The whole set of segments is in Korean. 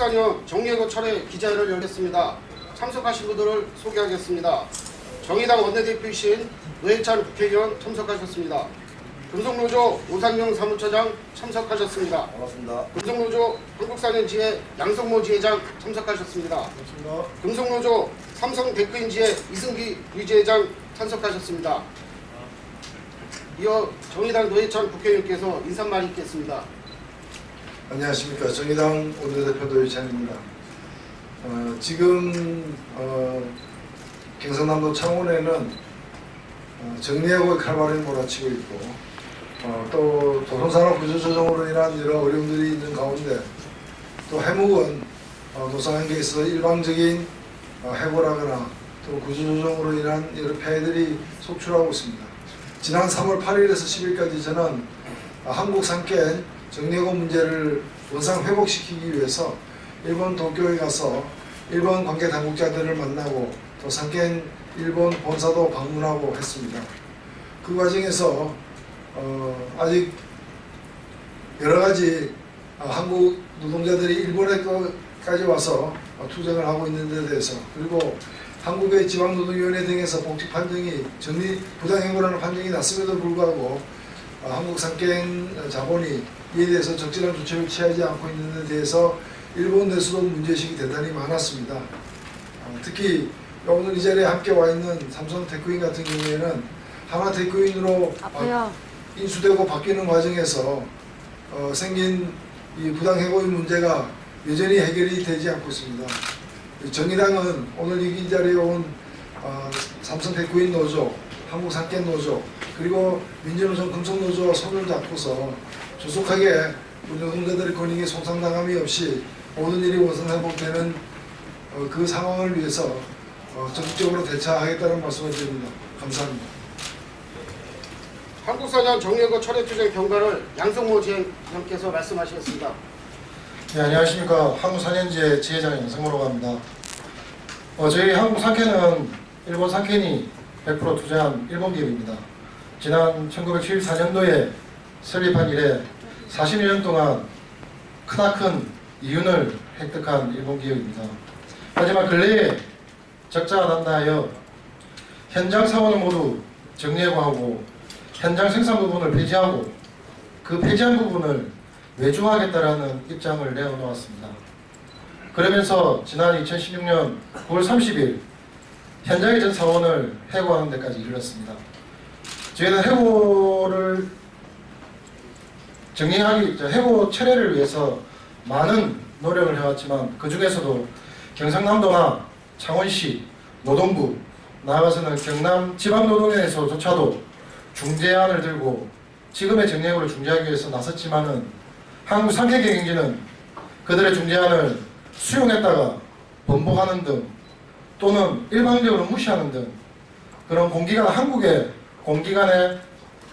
한국산협 정예고 철회 기자회를 열겠습니다. 참석하신 분들을 소개하겠습니다. 정의당 원내대표이신 노회찬 국회의원 참석하셨습니다. 금속노조 오상영 사무처장 참석하셨습니다. 반갑습니다. 금속노조 한국산협지회 양성모 지회장 참석하셨습니다. 반갑습니다. 금속노조 삼성데크인지회 이승기 부지회장 참석하셨습니다. 이어 정의당 노회찬 국회의원께서 인사말 있겠습니다. 안녕하십니까. 정의당 원내대표 노회찬입니다. 지금 경상남도 창원에는 정리하고 칼바람이 몰아치고 있고 또 조선산업 구조조정으로 인한 여러 어려움들이 있는 가운데 또 해묵은 노사관계에 있어서 일방적인 해고라거나 또 구조조정으로 인한 여러 폐해들이 속출하고 있습니다. 지난 3월 8일에서 10일까지 저는 한국산케 정리해고 문제를 원상 회복시키기 위해서 일본 도쿄에 가서 일본 관계 당국자들을 만나고 또 산케 일본 본사도 방문하고 했습니다. 그 과정에서 아직 여러가지 한국 노동자들이 일본에까지 와서 투쟁을 하고 있는 데 대해서 그리고 한국의 지방노동위원회 등에서 복직 판정이 부당해고라는 판정이 났음에도 불구하고 한국 산케 자본이 이에 대해서 적절한 조치를 취하지 않고 있는 데 대해서 일본 내에서도 문제의식이 대단히 많았습니다. 특히 오늘 이 자리에 함께 와 있는 삼성 테크인 같은 경우에는 하나 테크인으로 인수되고 바뀌는 과정에서 생긴 이 부당해고의 문제가 여전히 해결이 되지 않고 있습니다. 정의당은 오늘 이 자리에 온 삼성 테크인 노조, 한국산케 노조, 그리고 민주노총 금속노조와 손을 잡고서 조속하게 우리 노동자들의 권익에 손상당함이 없이 모든 일이 원상회복되는 그 상황을 위해서 적극적으로 대처하겠다는 말씀을 드립니다. 감사합니다. 한국산협 정예고 철회 투쟁 경과를 양성모 지회장께서 말씀하시겠습니다. 네, 안녕하십니까. 한국산협지회 지회장 양성모라고 합니다. 저희 한국산케는 일본 산케니 100% 투자한 일본 기업입니다. 지난 1974년도에 설립한 이래 41년 동안 크나큰 이윤을 획득한 일본 기업입니다. 하지만 근래에 적자가 난다 하여 현장 사원을 모두 정리해고하고 현장 생산 부분을 폐지하고 그 폐지한 부분을 외주화하겠다라는 입장을 내어놓았습니다. 그러면서 지난 2016년 9월 30일 현장의 전 사원을 해고하는 데까지 이르렀습니다. 저희는 해고를 해고 철회를 위해서 많은 노력을 해왔지만 그 중에서도 경상남도나 창원시, 노동부, 나아가서는 경남 지방노동위원회에서조차도 중재안을 들고 지금의 정리해고를 중재하기 위해서 나섰지만은 한국산케경영진은 그들의 중재안을 수용했다가 번복하는 등 또는 일방적으로 무시하는 등 그런 한국의 공기관의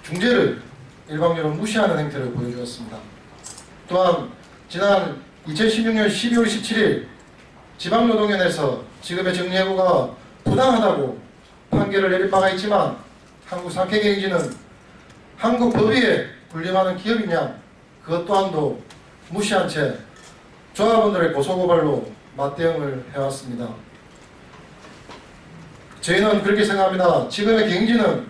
중재를 일방적으로 무시하는 행태를 보여주었습니다. 또한 지난 2016년 12월 17일 지방노동위원회에서 지금의 정리해고가 부당하다고 판결을 내릴 바가 있지만 한국산케경영진은 한국 법위에 군림하는 기업이냐 그것 또한도 무시한 채 조합원들의 고소고발로 맞대응을 해왔습니다. 저희는 그렇게 생각합니다. 지금의 경영진은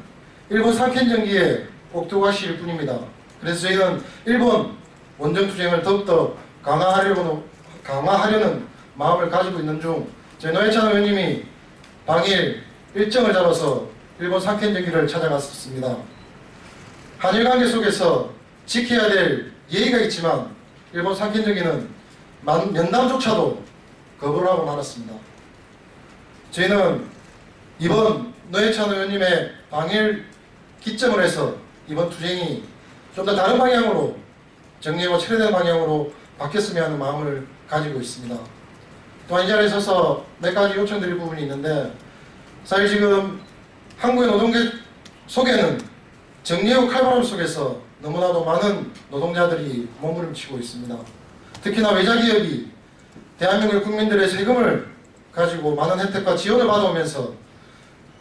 일본 산케전기의 옥토가시일 뿐입니다. 그래서 저희는 일본 원정투쟁을 더욱더 강화하려는 마음을 가지고 있는 중 저희 노회찬 의원님이 당일 일정을 잡아서 일본 산케전기를 찾아갔었습니다. 한일관계 속에서 지켜야 될 예의가 있지만 일본 산케전기는 면담조차도 거부를 하고 말았습니다. 저희는 이번 노회찬 의원님의 당일 기점을 해서 이번 투쟁이 좀 더 다른 방향으로 정리해고 철회된 방향으로 바뀌었으면 하는 마음을 가지고 있습니다. 또한 이 자리에 서서 몇 가지 요청드릴 부분이 있는데 사실 지금 한국의 노동계 속에는 정리해고 칼바람 속에서 너무나도 많은 노동자들이 몸부림치고 있습니다. 특히나 외자기업이 대한민국 국민들의 세금을 가지고 많은 혜택과 지원을 받아오면서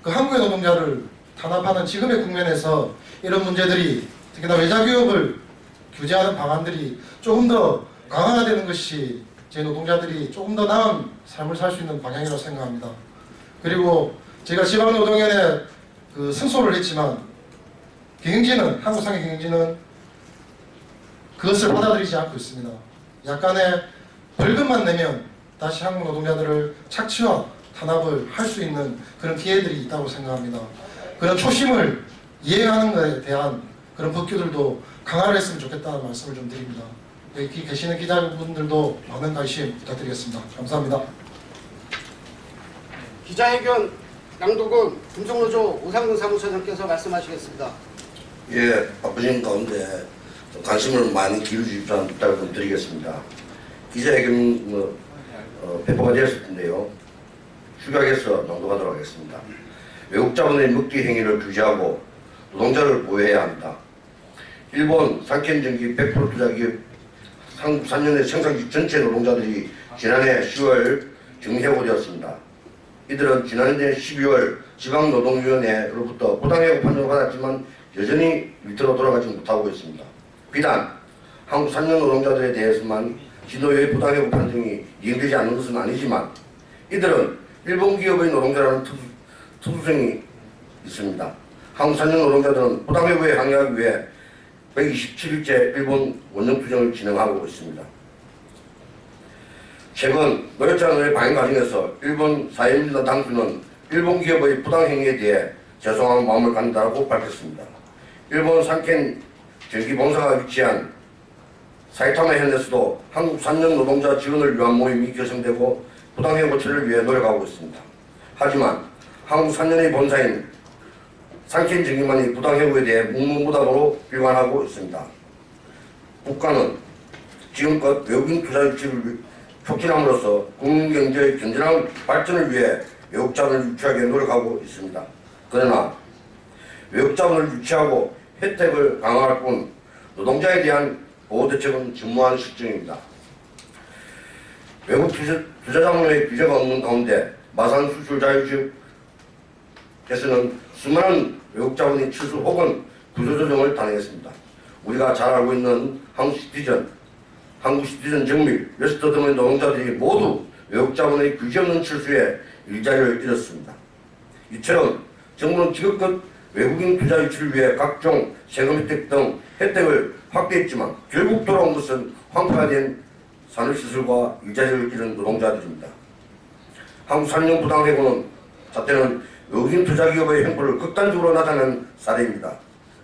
그 한국의 노동자를 탄압하는 지금의 국면에서 이런 문제들이 특히나 외자기업을 규제하는 방안들이 조금 더 강화되는 것이 제 노동자들이 조금 더 나은 삶을 살 수 있는 방향이라고 생각합니다. 그리고 제가 지방노동위원회 승소를 했지만 경영진은, 한국상해경영진은 그것을 받아들이지 않고 있습니다. 약간의 벌금만 내면 다시 한국 노동자들을 착취와 탄압을 할 수 있는 그런 기회들이 있다고 생각합니다. 그런 초심을 이행하는 것에 대한 그런 법규들도 강화를 했으면 좋겠다는 말씀을 좀 드립니다. 여기 계시는 기자분들도 많은 관심 부탁드리겠습니다. 감사합니다. 기자회견 양도군 금속노조 오상근 사무처장께서 말씀하시겠습니다. 예, 바쁘신 가운데 좀 관심을 많이 기울여주십사는 부탁을 좀 드리겠습니다. 기자회견 배포가 되었을 텐데요. 축약해서 낭독하도록 하겠습니다. 외국 자본의 먹튀 행위를 규제하고 노동자를 보호해야 합니다. 일본 산켄전기 100% 투자기업 한국 3년의 생산기 전체 노동자들이 지난해 10월 정리해고되었습니다. 이들은 지난해 12월 지방노동위원회로부터 부당해고 판정을 받았지만 여전히 밑으로 돌아가지 못하고 있습니다. 비단 한국 3년 노동자들에 대해서만 진도의 부당해고 판정이 이행되지 않는 것은 아니지만 이들은 일본 기업의 노동자라는 특수성이 있습니다. 한국 3년 노동자들은 부당해고에 항의하기 위해 127일째 일본 원정투쟁을 진행하고 있습니다. 최근 노회찬의 방영 과정에서 일본 사회민주당 당수는 일본 기업의 부당행위에 대해 죄송한 마음을 갖는다고 밝혔습니다. 일본 산켄 전기봉사가 위치한 사이타마 현에서도 한국 3년 노동자 지원을 위한 모임이 결성되고 부당해고 처리를 위해 노력하고 있습니다. 하지만 한국 3년의 본사인 산켄 전기만이 부당해고에 대해 묵묵부답으로 비관하고 있습니다. 국가는 지금껏 외국인 투자 유치를 촉진함으로써 국민경제의 건전한 발전을 위해 외국 자본을 유치하게 노력하고 있습니다. 그러나 외국 자본을 유치하고 혜택을 강화할 뿐 노동자에 대한 보호대책은 전무한 실정입니다. 외국 투자 자본의 규제가 없는 가운데 마산 수출 자유지역에서는 수많은 외국 자본이 철수 혹은 구조조정을 단행했습니다. 우리가 잘 알고 있는 한국시티즌 정밀, 웨스터 등의 노동자들이 모두 외국 자본의 규제 없는 철수에 일자리를 잃었습니다. 이처럼 정부는 지금껏 외국인 투자 유치를 위해 각종 세금 혜택 등 혜택을 확대했지만 결국 돌아온 것은 황폐화된 산업시설과 일자리를 잃은 노동자들입니다. 한국 3년 부당해고는 사태는 외국인 투자기업의 횡포를 극단적으로 나타낸 사례입니다.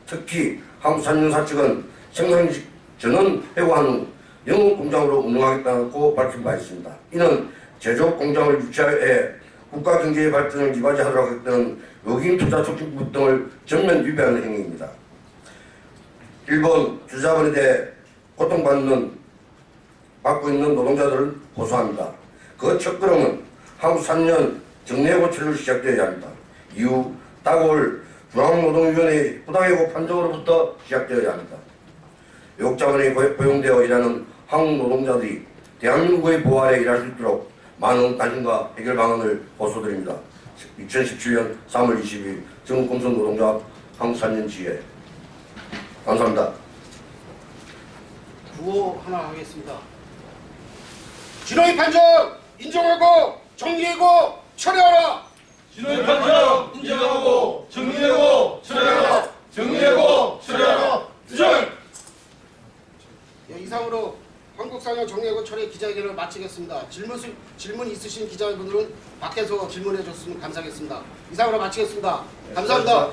특히 한국 3년사 측은 생산직 전원 해고한 후 영업공장으로 운영하겠다고 밝힌 바 있습니다. 이는 제조업공장을 유치해 국가경제의 발전을 이바지하도록 하겠다는 외국인 투자 촉진법 등을 전면 위배하는 행위입니다. 일본 투자자본에 대해 고통받고 있는 노동자들을 호소합니다. 그 첫걸음은 한국 3년 정리해고 처리를 시작되어야 합니다. 이후 다가올 중앙노동위원회의 부당해고 판정으로부터 시작되어야 합니다. 외국 자본에 고용되어 일하는 한국 노동자들이 대한민국의 보호 아래 일할 수 있도록 많은 관심과 해결 방안을 호소드립니다. 2017년 3월 20일 전국공선노동자 한국 3년 지회. 감사합니다. 구호 하나 하겠습니다. 진호의 판정 인정하고 정리하고 처리하라. 진호의 판정 인정하고 정리하고 처리하라. 정리하고 처리하라. 투쟁! 예, 이상으로 한국상여 정리하고 처리 기자회견을 마치겠습니다. 질문 있으신 기자분들은 밖에서 질문해 줬으면 감사하겠습니다. 이상으로 마치겠습니다. 감사합니다.